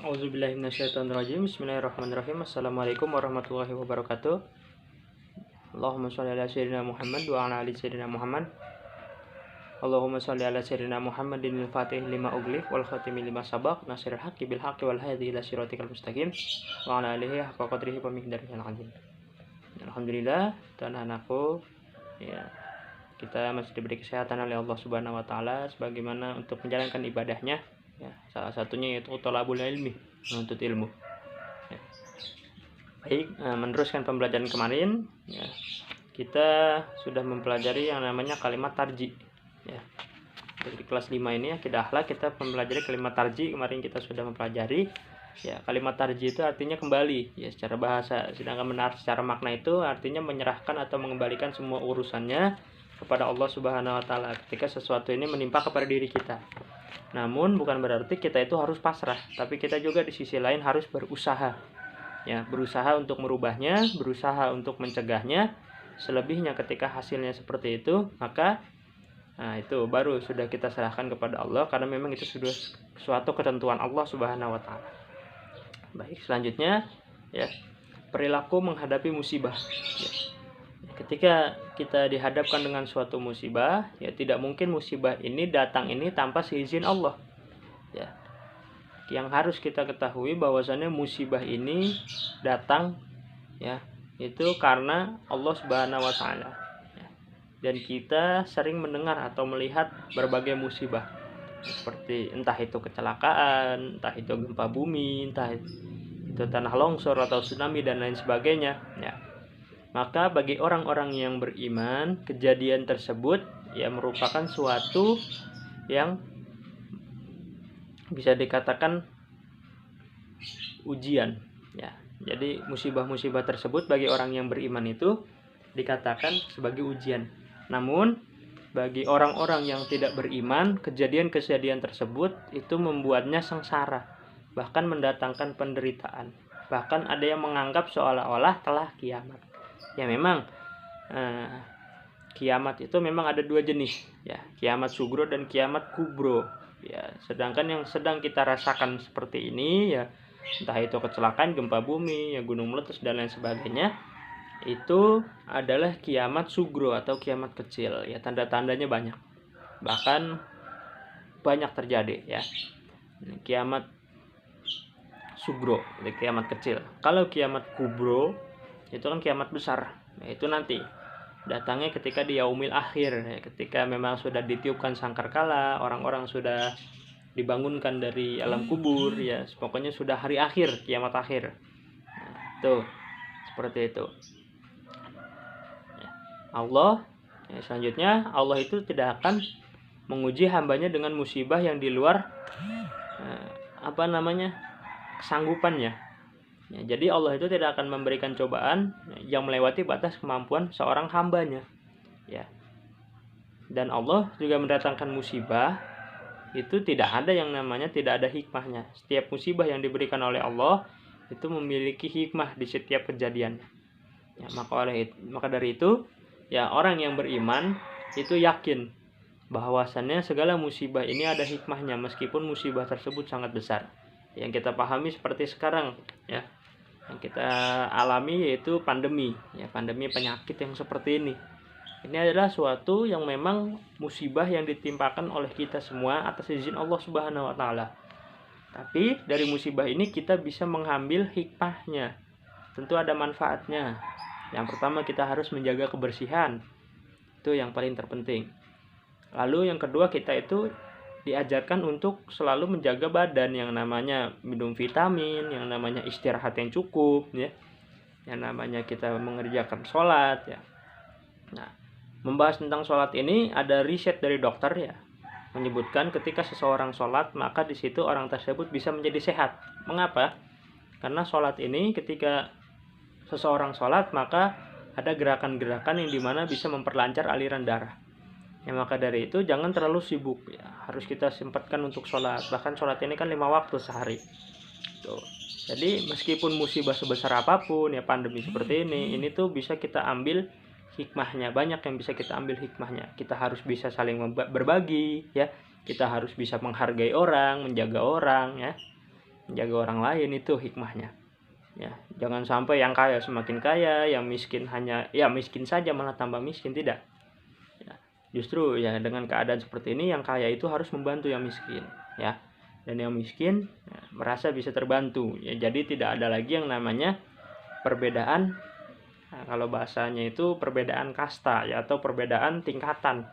Auzubillahi minasyaitonirrajim. Bismillahirrahmanirrahim. Assalamualaikum warahmatullahi wabarakatuh. Allahumma sholli ala sayyidina Muhammad wa ala ali sayyidina Muhammad. Allahumma sholli ala sayyidina Muhammadin al-Fatih lima ughliq wal khatimi lima sabaq nasiril haqqi bil haqqi wal hadi ila siratikal mustaqim wa ala alihi haqqa qadrihi wa miqdarihil azim. Alhamdulillah, dan anakku, ya, kita masih diberi kesehatan oleh Allah Subhanahu wa taala sebagaimana untuk menjalankan ibadahnya. Ya, salah satunya yaitu thalabul ilmi, menuntut ilmu. Ya. Baik, meneruskan pembelajaran kemarin, ya, kita sudah mempelajari yang namanya kalimat tarji. Ya. Di kelas 5 ini akidah akhlak kita mempelajari kalimat tarji. Kemarin kita sudah mempelajari. Ya, kalimat tarji itu artinya kembali, ya, secara bahasa. Sedangkan benar secara makna itu artinya menyerahkan atau mengembalikan semua urusannya kepada Allah Subhanahu wa taala ketika sesuatu ini menimpa kepada diri kita. Namun bukan berarti kita itu harus pasrah, tapi kita juga di sisi lain harus berusaha. Ya, berusaha untuk merubahnya, berusaha untuk mencegahnya. Selebihnya ketika hasilnya seperti itu, maka itu baru sudah kita serahkan kepada Allah, karena memang itu sudah suatu ketentuan Allah Subhanahu wa taala. Baik, selanjutnya, ya, perilaku menghadapi musibah. Ya. Ketika kita dihadapkan dengan suatu musibah, ya tidak mungkin musibah ini datang ini tanpa seizin Allah. Ya. Yang harus kita ketahui bahwasannya musibah ini datang, ya, itu karena Allah Subhanahu wa taala. Ya. Dan kita sering mendengar atau melihat berbagai musibah. Seperti entah itu kecelakaan, entah itu gempa bumi, entah itu tanah longsor atau tsunami dan lain sebagainya, ya. Maka bagi orang-orang yang beriman, kejadian tersebut ya merupakan suatu yang bisa dikatakan ujian, ya. Jadi musibah-musibah tersebut bagi orang yang beriman itu dikatakan sebagai ujian. Namun bagi orang-orang yang tidak beriman, kejadian-kejadian tersebut itu membuatnya sengsara, bahkan mendatangkan penderitaan. Bahkan ada yang menganggap seolah-olah telah kiamat. Ya memang kiamat itu memang ada dua jenis, ya, kiamat sugro dan kiamat kubro. Ya, sedangkan yang sedang kita rasakan seperti ini, ya, entah itu kecelakaan, gempa bumi, ya, gunung meletus dan lain sebagainya, itu adalah kiamat sugro atau kiamat kecil. Ya, tanda-tandanya banyak, bahkan banyak terjadi, ya. Kiamat sugro, kiamat kecil. Kalau kiamat kubro itu kan kiamat besar, yaitu nanti datangnya ketika di yaumil akhir, ya, ketika memang sudah ditiupkan sangkakala, orang-orang sudah dibangunkan dari alam kubur, ya, pokoknya sudah hari akhir, kiamat akhir. Nah, tuh seperti itu. Ya. Allah, ya, selanjutnya Allah itu tidak akan menguji hambanya dengan musibah yang di luar kesanggupannya. Ya, jadi Allah itu tidak akan memberikan cobaan yang melewati batas kemampuan seorang hambanya. Ya. Dan Allah juga mendatangkan musibah itu tidak ada yang namanya tidak ada hikmahnya. Setiap musibah yang diberikan oleh Allah itu memiliki hikmah di setiap kejadiannya. Ya, maka dari itu, ya, orang yang beriman itu yakin bahwasannya segala musibah ini ada hikmahnya, meskipun musibah tersebut sangat besar. Yang kita pahami seperti sekarang, ya, yang kita alami yaitu pandemi, ya, pandemi penyakit yang seperti ini. Ini adalah suatu yang memang musibah yang ditimpakan oleh kita semua atas izin Allah Subhanahu wa taala. Tapi dari musibah ini kita bisa mengambil hikmahnya. Tentu ada manfaatnya. Yang pertama, kita harus menjaga kebersihan. Itu yang paling terpenting. Lalu yang kedua, kita itu diajarkan untuk selalu menjaga badan, yang namanya minum vitamin, yang namanya istirahat yang cukup, ya, yang namanya kita mengerjakan sholat, ya. Nah, membahas tentang sholat ini ada riset dari dokter, ya, menyebutkan ketika seseorang sholat maka di situ orang tersebut bisa menjadi sehat. Mengapa? Karena sholat ini ketika seseorang sholat maka ada gerakan-gerakan yang dimana bisa memperlancar aliran darah. Ya, maka dari itu jangan terlalu sibuk, ya, harus kita sempatkan untuk sholat. Bahkan sholat ini kan 5 waktu sehari. Tuh. Jadi meskipun musibah sebesar apapun, ya, pandemi seperti ini tuh bisa kita ambil hikmahnya. Banyak yang bisa kita ambil hikmahnya. Kita harus bisa saling berbagi, ya. Kita harus bisa menghargai orang, menjaga orang, ya. menjaga orang lain, itu hikmahnya. Ya, jangan sampai yang kaya semakin kaya, yang miskin hanya miskin saja malah tambah miskin, tidak. Ya, justru ya dengan keadaan seperti ini yang kaya itu harus membantu yang miskin, ya. Dan yang miskin ya, merasa bisa terbantu. Ya, jadi tidak ada lagi yang namanya perbedaan. Nah, kalau bahasanya itu perbedaan kasta ya, atau perbedaan tingkatan.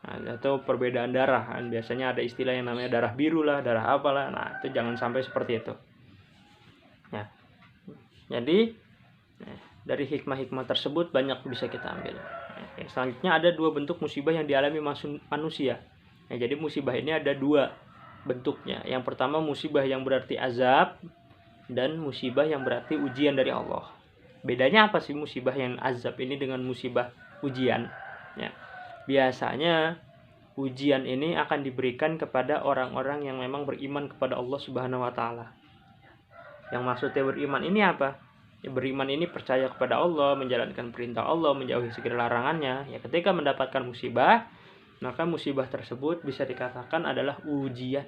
Nah, atau perbedaan darah. Biasanya ada istilah yang namanya darah biru lah, darah apalah. Nah, itu jangan sampai seperti itu. Ya. Jadi dari hikmah-hikmah tersebut banyak bisa kita ambil. Selanjutnya ada dua bentuk musibah yang dialami manusia. Jadi musibah ini ada dua bentuknya. Yang pertama musibah yang berarti azab, dan musibah yang berarti ujian dari Allah. Bedanya apa sih musibah yang azab ini dengan musibah ujian? Ya, biasanya ujian ini akan diberikan kepada orang-orang yang memang beriman kepada Allah Subhanahu wa taala. Yang maksudnya beriman ini apa? Ya, beriman ini percaya kepada Allah, menjalankan perintah Allah, menjauhi segala larangannya. Ya, ketika mendapatkan musibah, maka musibah tersebut bisa dikatakan adalah ujian.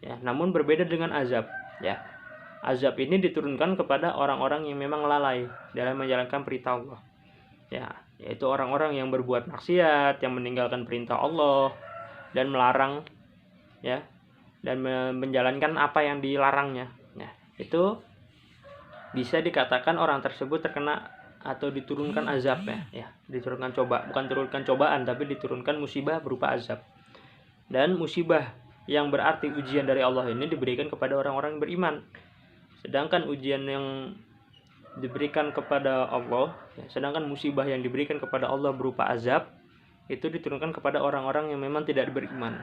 Ya, namun berbeda dengan azab. Ya, azab ini diturunkan kepada orang-orang yang memang lalai dalam menjalankan perintah Allah. Ya, yaitu orang-orang yang berbuat maksiat, yang meninggalkan perintah Allah dan melarang, ya, dan menjalankan apa yang dilarangnya. Nah, itu bisa dikatakan orang tersebut terkena atau diturunkan azabnya, ya, diturunkan bukan turunkan cobaan, tapi diturunkan musibah berupa azab. Dan musibah yang berarti ujian dari Allah ini diberikan kepada orang-orang yang beriman. Sedangkan ujian yang diberikan kepada Allah, ya, sedangkan musibah yang diberikan kepada Allah berupa azab itu diturunkan kepada orang-orang yang memang tidak beriman.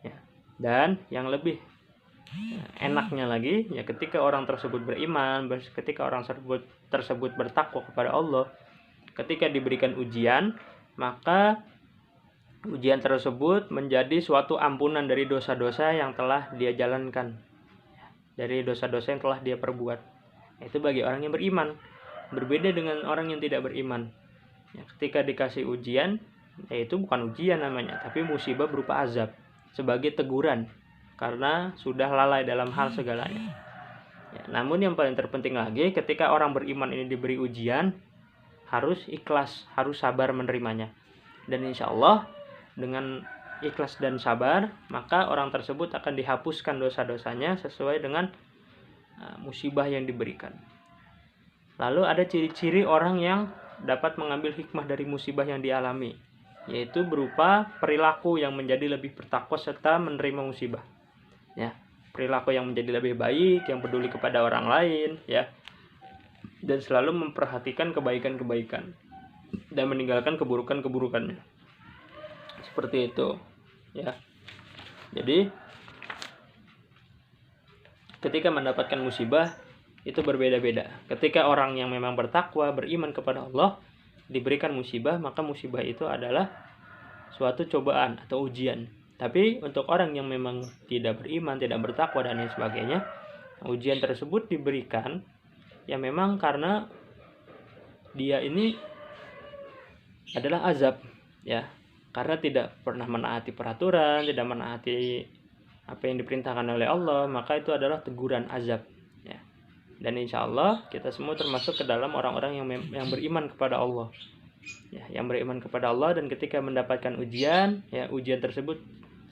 Ya. Dan yang lebih enaknya lagi, ya, ketika orang tersebut beriman, ketika orang tersebut bertakwa kepada Allah, ketika diberikan ujian, maka ujian tersebut menjadi suatu ampunan dari dosa-dosa yang telah dia jalankan, dari dosa-dosa yang telah dia perbuat. Itu bagi orang yang beriman. Berbeda dengan orang yang tidak beriman. Ya, ketika dikasih ujian, itu bukan ujian namanya, tapi musibah berupa azab, sebagai teguran karena sudah lalai dalam hal segalanya. Ya, namun yang paling terpenting lagi, ketika orang beriman ini diberi ujian, harus ikhlas, harus sabar menerimanya. Dan insya Allah dengan ikhlas dan sabar, maka orang tersebut akan dihapuskan dosa-dosanya sesuai dengan musibah yang diberikan. Lalu ada ciri-ciri orang yang dapat mengambil hikmah dari musibah yang dialami, yaitu berupa perilaku yang menjadi lebih bertakwa serta menerima musibah. Ya, perilaku yang menjadi lebih baik, yang peduli kepada orang lain, ya, dan selalu memperhatikan kebaikan-kebaikan dan meninggalkan keburukan-keburukannya. Seperti itu, ya. Jadi ketika mendapatkan musibah itu berbeda-beda. Ketika orang yang memang bertakwa, beriman kepada Allah diberikan musibah, maka musibah itu adalah suatu cobaan atau ujian. Tapi untuk orang yang memang tidak beriman, tidak bertakwa dan lain sebagainya, ujian tersebut diberikan ya memang karena dia ini adalah azab, ya, karena tidak pernah menaati peraturan, tidak menaati apa yang diperintahkan oleh Allah, maka itu adalah teguran azab, ya. Dan insya Allah kita semua termasuk ke dalam orang-orang yang beriman kepada Allah, ya, yang beriman kepada Allah. Dan ketika mendapatkan ujian, ya, ujian tersebut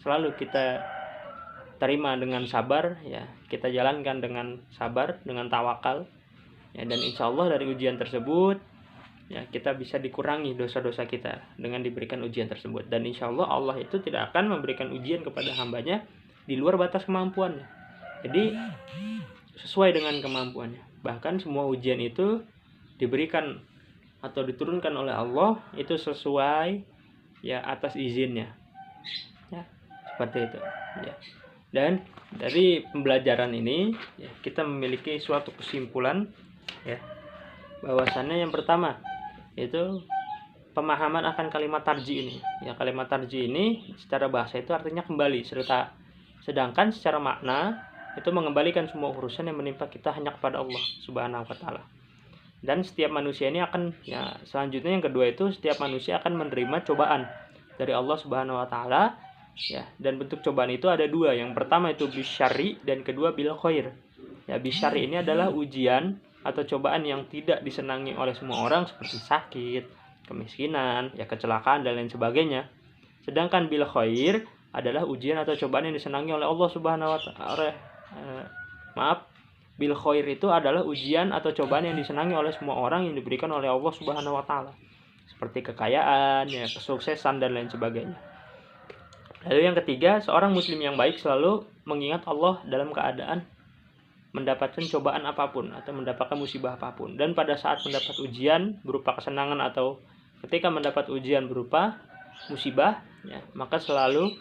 selalu kita terima dengan sabar, ya, kita jalankan dengan sabar, dengan tawakal, ya, dan insya Allah dari ujian tersebut, ya, kita bisa dikurangi dosa-dosa kita dengan diberikan ujian tersebut. Dan insya Allah Allah itu tidak akan memberikan ujian kepada hambanya di luar batas kemampuannya. Jadi sesuai dengan kemampuannya. Bahkan semua ujian itu diberikan atau diturunkan oleh Allah itu sesuai, ya, atas izinnya, ya, seperti itu, ya. Dan dari pembelajaran ini, ya, kita memiliki suatu kesimpulan, ya, bahwasannya yang pertama itu pemahaman akan kalimat tarji ini. Ya, kalimat tarji ini secara bahasa itu artinya kembali, sedangkan secara makna itu mengembalikan semua urusan yang menimpa kita hanya kepada Allah Subhanahu wa taala. Dan setiap manusia ini akan, ya, selanjutnya yang kedua itu setiap manusia akan menerima cobaan dari Allah Subhanahu wa taala Ya, dan bentuk cobaan itu ada dua. Yang pertama itu bisyarri dan kedua bil khair. Ya, bisyarri ini adalah ujian atau cobaan yang tidak disenangi oleh semua orang seperti sakit, kemiskinan, ya kecelakaan dan lain sebagainya. Sedangkan bil khair adalah ujian atau cobaan yang disenangi oleh Allah Subhanahu wa taala. Bil khair itu adalah ujian atau cobaan yang disenangi oleh semua orang yang diberikan oleh Allah Subhanahu wa taala. Seperti kekayaan, ya, kesuksesan dan lain sebagainya. Lalu yang ketiga, seorang muslim yang baik selalu mengingat Allah dalam keadaan mendapatkan cobaan apapun atau mendapatkan musibah apapun. Dan pada saat mendapat ujian berupa kesenangan atau ketika mendapat ujian berupa musibah, ya, maka selalu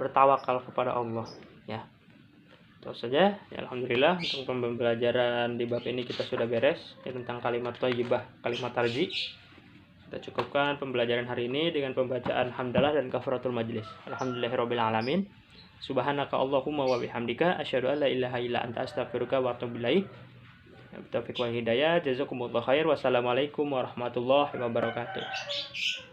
bertawakal kepada Allah, ya. Itu saja, ya, alhamdulillah untuk pembelajaran di bab ini kita sudah beres, ya, tentang kalimat thayyibah, kalimat tarji. Kita cukupkan pembelajaran hari ini dengan pembacaan hamdalah dan kafaratul majlis. Alhamdulillahirabbil alamin. Subhanaka Allahumma wa bihamdika asyhadu an la ilaha illa anta astaghfiruka wa atubu ilaik. Taufiq wal hidayah. Jazakumullahu khair. Wassalamualaikum warahmatullahi wabarakatuh.